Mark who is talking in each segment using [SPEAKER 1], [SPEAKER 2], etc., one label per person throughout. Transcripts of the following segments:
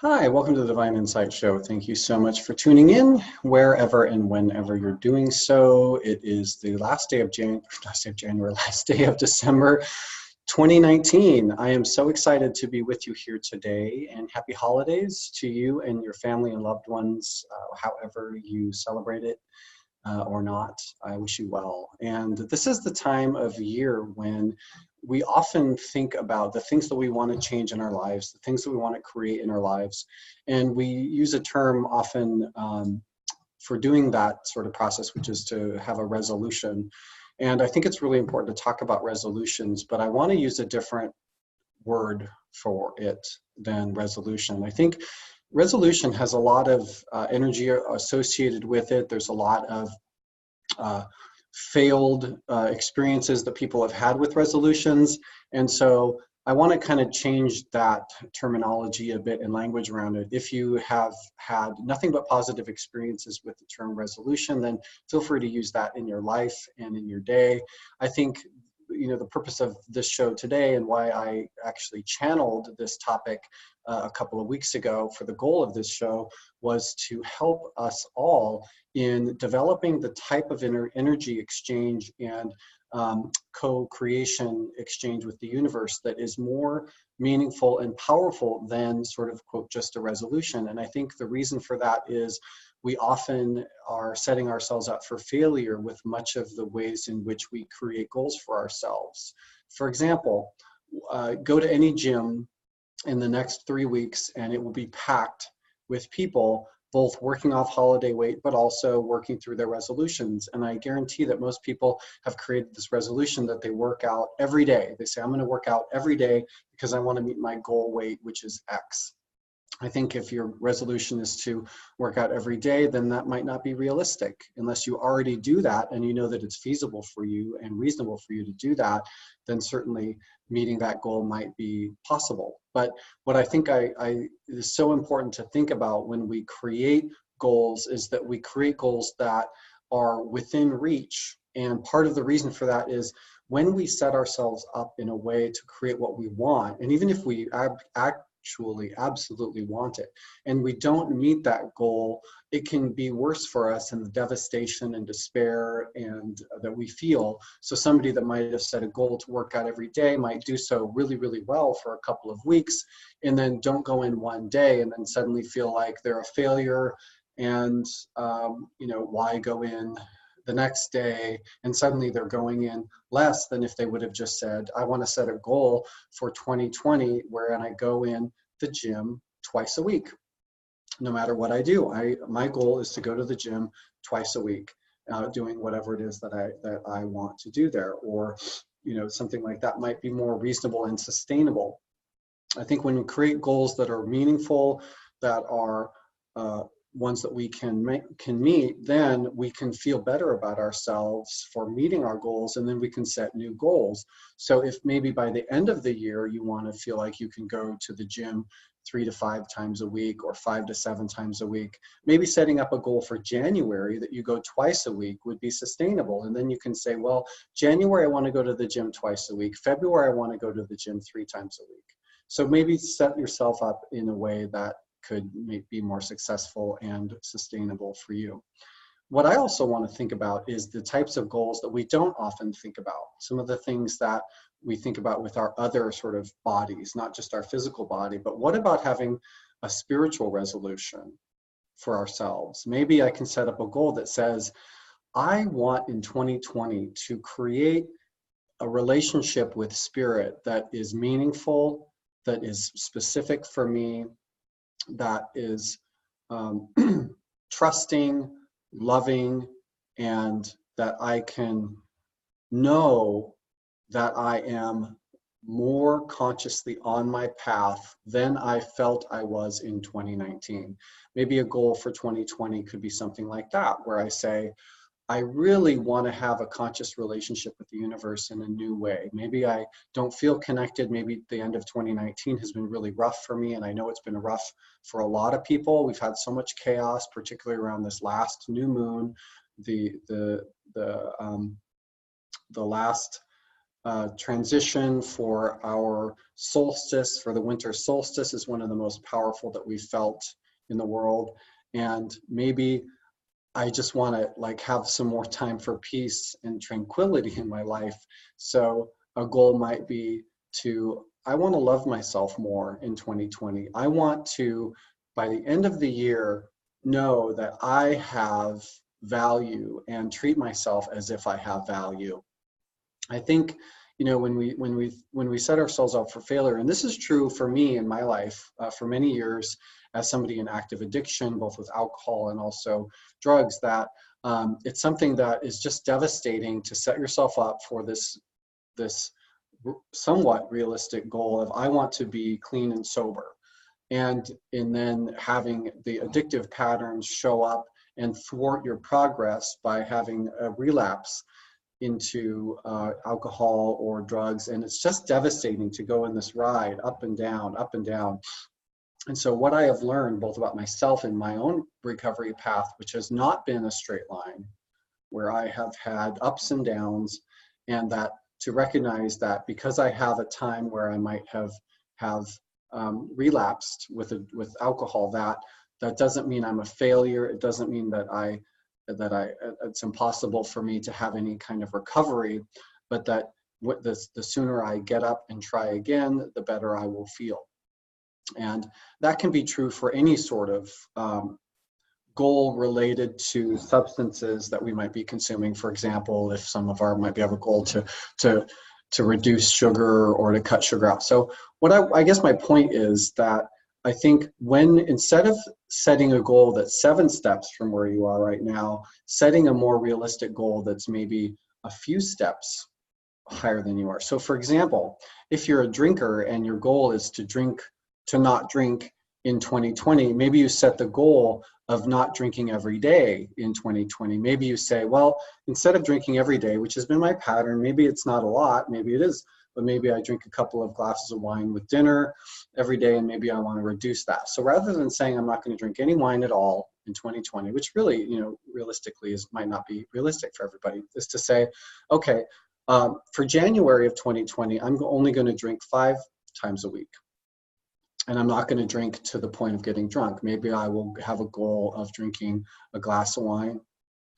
[SPEAKER 1] Hi, welcome to the Divine Insight Show. Thank you so much for tuning in wherever and whenever you're doing so. It is the last day of January, last day of December 2019. I am so excited to be with you here today, and happy holidays to you and your family and loved ones, however you celebrate it or not. I wish you well. And this is the time of year when we often think about the things that we want to change in our lives, the things that we want to create in our lives. And we use a term often for doing that sort of process, which is to have a resolution. And I think it's really important to talk about resolutions, but I want to use a different word for it than resolution. I think resolution has a lot of energy associated with it. There's a lot of failed experiences that people have had with resolutions. And so I want to kind of change that terminology a bit and language around it. If you have had nothing but positive experiences with the term resolution, then feel free to use that in your life and in your day. I think the purpose of this show today and why I actually channeled this topic a couple of weeks ago for the goal of this show was to help us all in developing the type of energy exchange and co-creation exchange with the universe that is more meaningful and powerful than sort of, quote, just a resolution. And I think the reason for that is we often are setting ourselves up for failure with much of the ways in which we create goals for ourselves. For example, go to any gym in the next 3 weeks and it will be packed with people both working off holiday weight, but also working through their resolutions. And I guarantee that most people have created this resolution that they work out every day. They say, I'm going to work out every day because I want to meet my goal weight, which is X. I think if your resolution is to work out every day, then that might not be realistic. Unless you already do that and you know that it's feasible for you and reasonable for you to do that, then certainly meeting that goal might be possible. But what I think is so important to think about when we create goals is that we create goals that are within reach. And part of the reason for that is when we set ourselves up in a way to create what we want, and even if we actually absolutely want it and we don't meet that goal, it can be worse for us in the devastation and despair and that we feel. So somebody that might have set a goal to work out every day might do so really, really well for a couple of weeks and then don't go in one day and then suddenly feel like they're a failure and why go in the next day, and suddenly they're going in less than if they would have just said, I want to set a goal for 2020 where I go in the gym twice a week. No matter what I do, my goal is to go to the gym twice a week, doing whatever it is that I want to do there, or something like that might be more reasonable and sustainable. I think when we create goals that are meaningful, that are ones that we can meet, then we can feel better about ourselves for meeting our goals, and then we can set new goals. So if maybe by the end of the year you want to feel like you can go to the gym 3 to 5 times a week or 5 to 7 times a week, maybe setting up a goal for January that you go twice a week would be sustainable. And then you can say, well, January I want to go to the gym twice a week, February I want to go to the gym 3 times a week. So maybe set yourself up in a way that could be more successful and sustainable for you. What I also want to think about is the types of goals that we don't often think about. Some of the things that we think about with our other sort of bodies, not just our physical body, but what about having a spiritual resolution for ourselves? Maybe I can set up a goal that says, I want in 2020 to create a relationship with spirit that is meaningful, that is specific for me, that is trusting, loving, and that I can know that I am more consciously on my path than I felt I was in 2019. Maybe a goal for 2020 could be something like that, where I say, I really want to have a conscious relationship with the universe in a new way. Maybe I don't feel connected. Maybe the end of 2019 has been really rough for me, and I know it's been rough for a lot of people. We've had so much chaos, particularly around this last new moon, the last transition, for our solstice, for the winter solstice is one of the most powerful that we've felt in the world. And maybe I just want to like have some more time for peace and tranquility in my life. So a goal might be I want to love myself more in 2020. I want to, by the end of the year, know that I have value and treat myself as if I have value. I think, when we set ourselves up for failure, and this is true for me in my life for many years as somebody in active addiction, both with alcohol and also drugs, that it's something that is just devastating to set yourself up for this somewhat realistic goal of I want to be clean and sober, and then having the addictive patterns show up and thwart your progress by having a relapse into alcohol or drugs. And it's just devastating to go in this ride up and down, up and down. And so what I have learned both about myself and my own recovery path, which has not been a straight line, where I have had ups and downs, and that to recognize that because I have a time where I might have relapsed with alcohol, that doesn't mean I'm a failure. It doesn't mean that it's impossible for me to have any kind of recovery, but that the sooner I get up and try again, the better I will feel. And that can be true for any sort of goal related to substances that we might be consuming. For example, if some of our might have a goal to reduce sugar or to cut sugar out. So I guess my point is that I think when, instead of setting a goal that's 7 steps from where you are right now, setting a more realistic goal that's maybe a few steps higher than you are. So for example, if you're a drinker and your goal is to not drink in 2020, maybe you set the goal of not drinking every day in 2020. Maybe you say, well, instead of drinking every day, which has been my pattern, maybe it's not a lot, maybe it is, but maybe I drink a couple of glasses of wine with dinner every day, and maybe I want to reduce that. So rather than saying I'm not going to drink any wine at all in 2020, which really, realistically might not be realistic for everybody, is to say, okay, for January of 2020, I'm only going to drink 5 times a week. And I'm not going to drink to the point of getting drunk. Maybe I will have a goal of drinking a glass of wine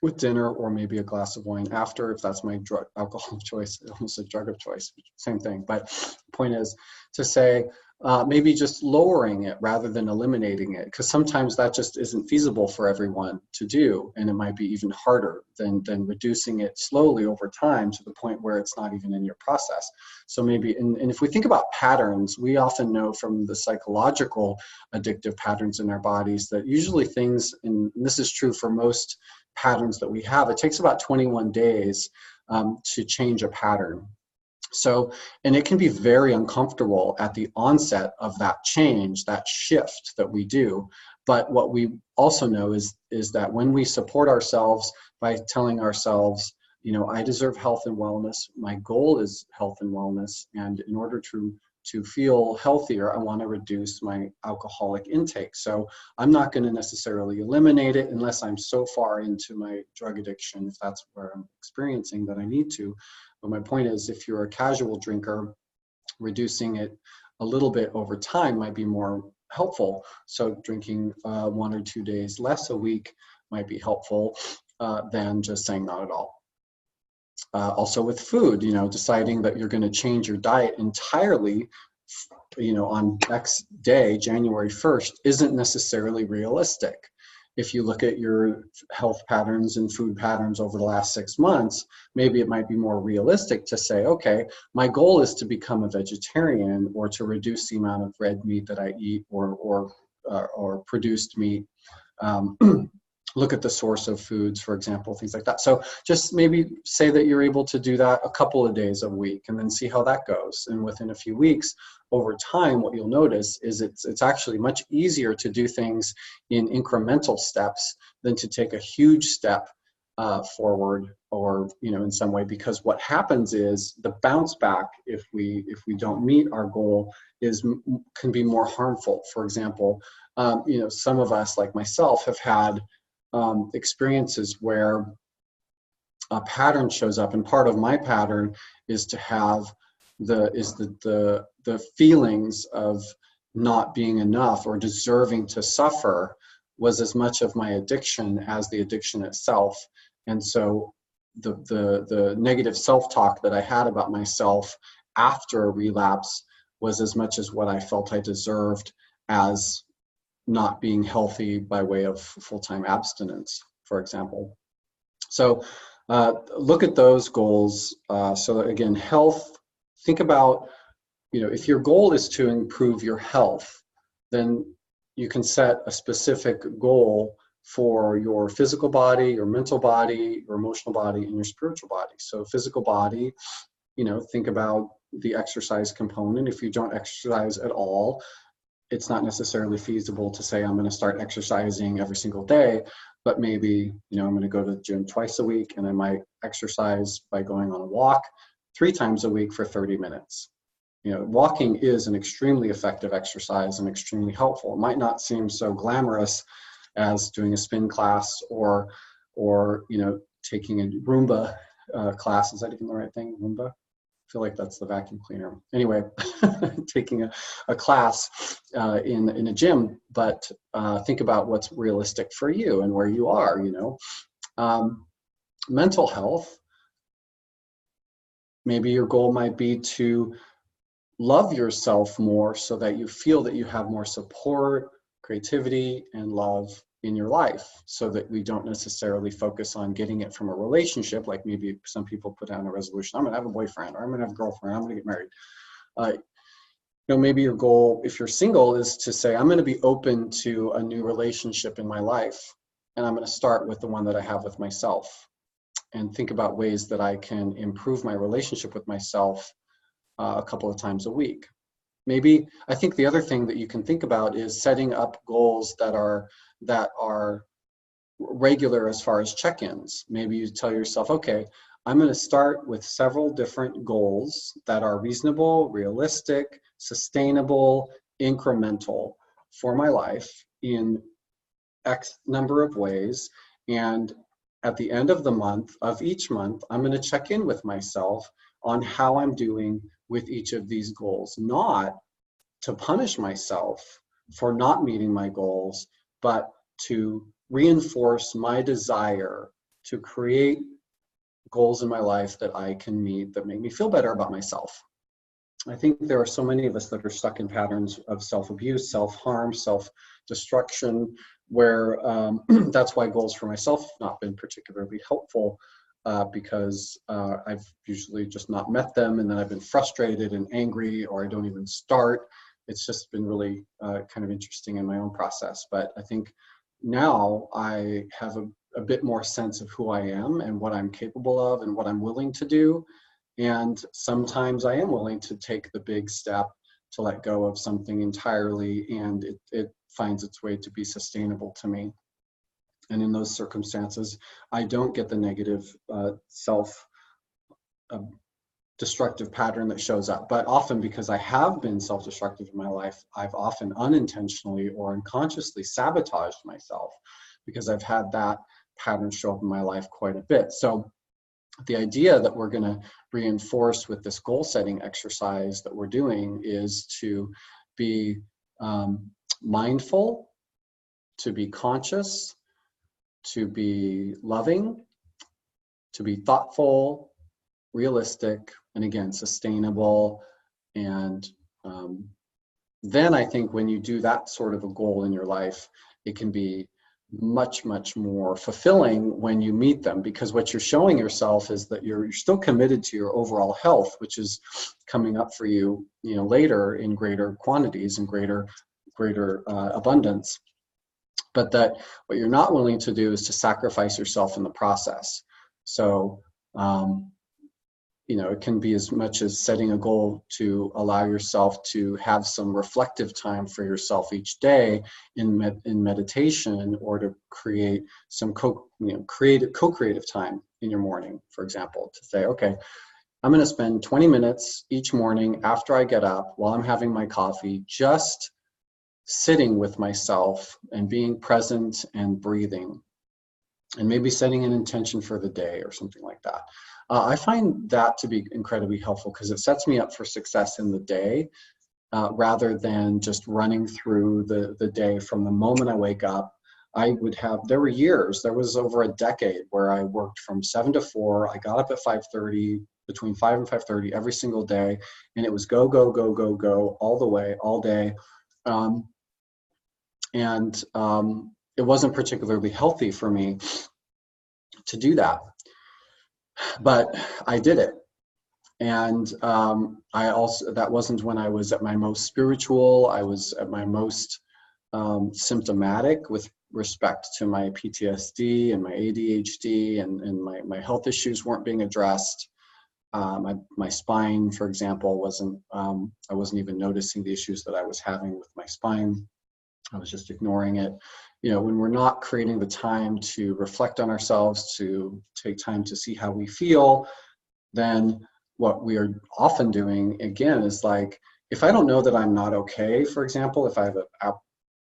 [SPEAKER 1] with dinner, or maybe a glass of wine after, if that's my alcohol of choice, almost a drug of choice, same thing. But the point is to say, maybe just lowering it rather than eliminating it, because sometimes that just isn't feasible for everyone to do, and it might be even harder than reducing it slowly over time to the point where it's not even in your process. So maybe, and if we think about patterns, we often know from the psychological addictive patterns in our bodies that usually things, and this is true for most patterns that we have, it takes about 21 days to change a pattern. So, and it can be very uncomfortable at the onset of that change, that shift that we do. But what we also know is that when we support ourselves by telling ourselves, I deserve health and wellness, my goal is health and wellness, and in order to feel healthier, I want to reduce my alcoholic intake. So I'm not going to necessarily eliminate it unless I'm so far into my drug addiction, if that's where I'm experiencing that I need to. But my point is, if you're a casual drinker, reducing it a little bit over time might be more helpful. So drinking 1 or 2 days less a week might be helpful than just saying not at all. Also with food, deciding that you're going to change your diet entirely, on X day, January 1st, isn't necessarily realistic. If you look at your health patterns and food patterns over the last 6 months, maybe it might be more realistic to say, okay, my goal is to become a vegetarian, or to reduce the amount of red meat that I eat, or produced meat. Look at the source of foods, for example, things like that. So just maybe say that you're able to do that a couple of days a week, and then see how that goes. And within a few weeks, over time, what you'll notice is it's actually much easier to do things in incremental steps than to take a huge step forward, or in some way, because what happens is the bounce back, if we don't meet our goal, can be more harmful. For example, some of us, like myself, have had experiences where a pattern shows up, and part of my pattern is to have the feelings of not being enough or deserving to suffer was as much of my addiction as the addiction itself. And so the negative self-talk that I had about myself after a relapse was as much as what I felt I deserved as not being healthy by way of full-time abstinence, for example. So look at those goals. So again, health, think about, if your goal is to improve your health, then you can set a specific goal for your physical body, your mental body, your emotional body, and your spiritual body. So physical body, think about the exercise component. If you don't exercise at all, it's not necessarily feasible to say, I'm going to start exercising every single day, but maybe, I'm going to go to the gym twice a week, and I might exercise by going on a walk 3 times a week for 30 minutes. Walking is an extremely effective exercise and extremely helpful. It might not seem so glamorous as doing a spin class or taking a Roomba class. Is that even the right thing, Roomba? I feel like that's the vacuum cleaner. Anyway, taking a class in a gym, but think about what's realistic for you and where you are, Mental health, maybe your goal might be to love yourself more so that you feel that you have more support, creativity, and love in your life, so that we don't necessarily focus on getting it from a relationship. Like maybe some people put down a resolution, I'm gonna have a boyfriend, or I'm gonna have a girlfriend, I'm gonna get married. Maybe your goal, if you're single, is to say, I'm gonna be open to a new relationship in my life, and I'm gonna start with the one that I have with myself, and think about ways that I can improve my relationship with myself a couple of times a week. Maybe, I think the other thing that you can think about is setting up goals that are regular as far as check-ins. Maybe you tell yourself, okay, I'm going to start with several different goals that are reasonable, realistic, sustainable, incremental for my life in X number of ways. And at the end of the month, of each month, I'm going to check in with myself on how I'm doing with each of these goals, not to punish myself for not meeting my goals, but to reinforce my desire to create goals in my life that I can meet that make me feel better about myself. I think there are so many of us that are stuck in patterns of self-abuse, self-harm, self-destruction, where that's why goals for myself have not been particularly helpful, because I've usually just not met them, and then I've been frustrated and angry, or I don't even start. It's just been really kind of interesting in my own process. But I think now I have a bit more sense of who I am and what I'm capable of and what I'm willing to do. And sometimes I am willing to take the big step to let go of something entirely, and it finds its way to be sustainable to me. And in those circumstances, I don't get the negative self-destructive pattern that shows up. But often, because I have been self-destructive in my life, I've often unintentionally or unconsciously sabotaged myself, because I've had that pattern show up in my life quite a bit. So the idea that we're going to reinforce with this goal setting exercise that we're doing is to be mindful, to be conscious, to be loving, to be thoughtful, realistic, and again, sustainable. And then I think when you do that sort of a goal in your life, it can be much, much more fulfilling when you meet them, because what you're showing yourself is that you're still committed to your overall health, which is coming up for you, later in greater quantities and greater abundance. But that what you're not willing to do is to sacrifice yourself in the process. So, it can be as much as setting a goal to allow yourself to have some reflective time for yourself each day in meditation, or to create some co-creative time in your morning, for example, to say, okay, I'm going to spend 20 minutes each morning after I get up, while I'm having my coffee, just sitting with myself and being present and breathing. and maybe setting an intention for the day or something like that. I find that to be incredibly helpful because it sets me up for success in the day, rather than just running through the day from the moment I wake up. There were years, there was over a decade where I worked from 7 to 4. I got up at 5:30, between 5 and 5:30 every single day. And it was go, go, go, go, go all the way, all day. Um, and it wasn't particularly healthy for me to do that, but I did it. And that wasn't when I was at my most spiritual. I was at my most symptomatic with respect to my PTSD and my ADHD, and my health issues weren't being addressed. My spine, for example, I wasn't even noticing the issues that I was having with my spine. I was just ignoring it. When we're not creating the time to reflect on ourselves, to take time to see how we feel, then what we are often doing, again, is like, if I don't know that I'm not okay, for example, if I have a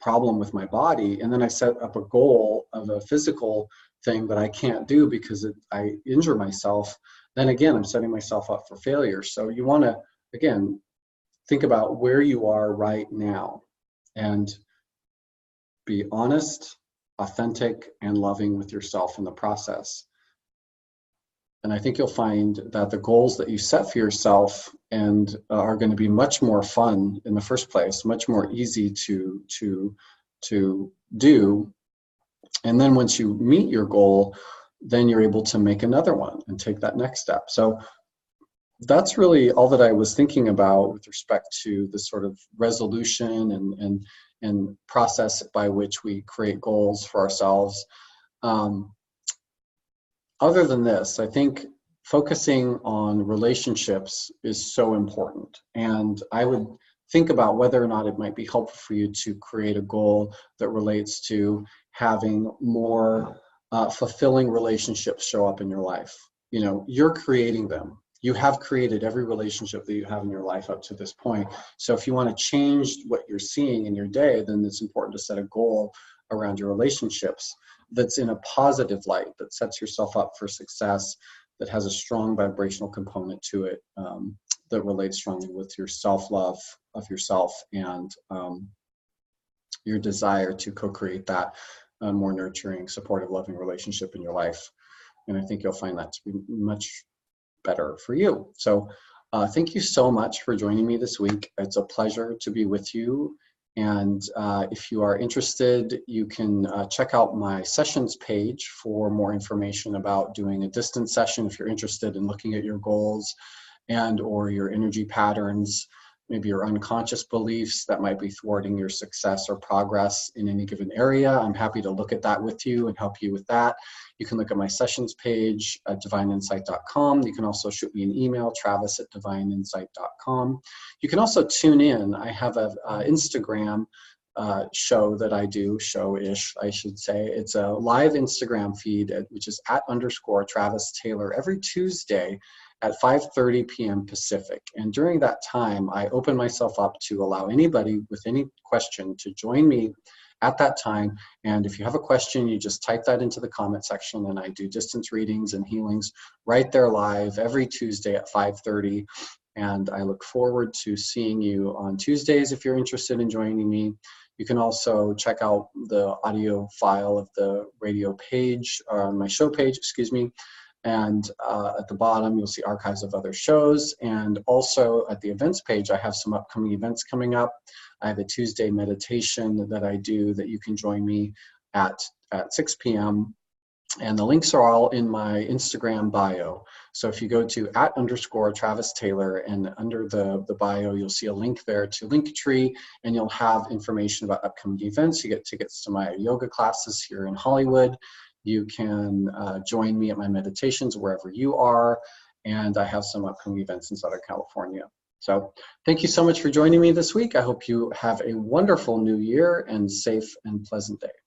[SPEAKER 1] problem with my body, and then I set up a goal of a physical thing that I can't do because I injure myself, then again, I'm setting myself up for failure. So you want to, again, think about where you are right now and be honest, authentic, and loving with yourself in the process. And I think you'll find that the goals that you set for yourself and are going to be much more fun in the first place, much more easy to do. And then once you meet your goal, then you're able to make another one and take that next step. So that's really all that I was thinking about with respect to the sort of resolution and process by which we create goals for ourselves. Other than this, I think focusing on relationships is so important. And I would think about whether or not it might be helpful for you to create a goal that relates to having more fulfilling relationships show up in your life. You're creating them. You have created every relationship that you have in your life up to this point. So if you want to change what you're seeing in your day, then it's important to set a goal around your relationships that's in a positive light, that sets yourself up for success, that has a strong vibrational component to it, that relates strongly with your self-love of yourself and your desire to co-create that more nurturing, supportive, loving relationship in your life. And I think you'll find that to be much better for you. So thank you so much for joining me this week. It's a pleasure to be with you. And if you are interested, you can check out my sessions page for more information about doing a distance session if you're interested in looking at your goals and or your energy patterns, maybe your unconscious beliefs that might be thwarting your success or progress in any given area. I'm happy to look at that with you and help you with that. You can look at my sessions page at divineinsight.com. You can also shoot me an email, travis@divineinsight.com. You can also tune in. I have an Instagram show that I do, show-ish, I should say. It's a live Instagram feed, which is @_Travis Taylor every Tuesday at 5:30 p.m. Pacific. And during that time, I open myself up to allow anybody with any question to join me at that time. And if you have a question, you just type that into the comment section, and I do distance readings and healings right there live every Tuesday at 5:30. And I look forward to seeing you on Tuesdays if you're interested in joining me. You can also check out the audio file of the radio page, or my show page, excuse me. And at the bottom, you'll see archives of other shows. And also at the events page, I have some upcoming events coming up. I have a Tuesday meditation that I do that you can join me at 6 p.m. And the links are all in my Instagram bio. So if you go to @_Travis Taylor, and under the bio, you'll see a link there to Linktree, and you'll have information about upcoming events. You get tickets to my yoga classes here in Hollywood. You can join me at my meditations wherever you are, and I have some upcoming events in Southern California. So thank you so much for joining me this week. I hope you have a wonderful new year and safe and pleasant day.